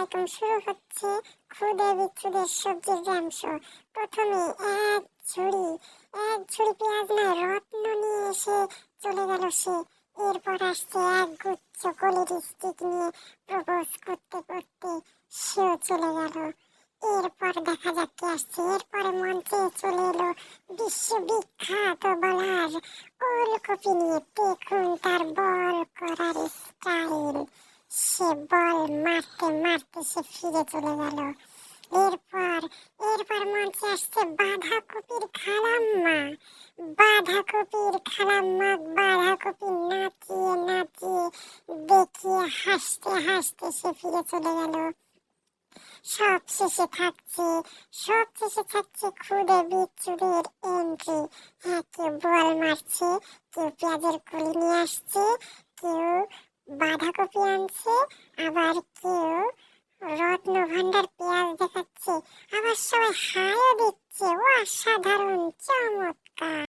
আলাইকুম। শুরু হচ্ছে খুদে বিচ্ছুদের সবজির র্যামশ। প্রথমে এক ঝুড়ি পেঁয়াজ নয় রত্ন নিয়ে এসে চলে গেল সে। এরপর আসছে এক গুচ্ছ কলির স্টিক নিয়ে প্রপোজ করতে করতে সেও চলে গেল। এরপর দেখা যাক কে আসছে। এরপরে মঞ্চে চলে এলো বিশ্ববিখ্যাত বলার ওলকপি নিয়ে। দেখুন তার বল করার স্টাইল। সে বল মারতে মারতে সে ফিরে চলে গেল। এরপর এরপর মঞ্চে আসছে বাঁধাকপির খালাম্মা বাঁধাকপি নাচিয়ে নাচিয়ে দেখিয়ে হাসতে হাসতে সে ফিরে চলে গেল। সব শেষে থাকছে খুদে বিচ্ছুদের এন্ট্রি। হ্যাঁ, কেউ বল মারছে, কেউ পেঁয়াজের কলি নিয়ে আসছে, কেউ বাঁধাকপি আনছে, আবার কেউ রত্নভান্ডার পেঁয়াজ দেখাচ্ছে, আবার সবাই হাইও দিচ্ছে। অসাধারণ, চমৎকার।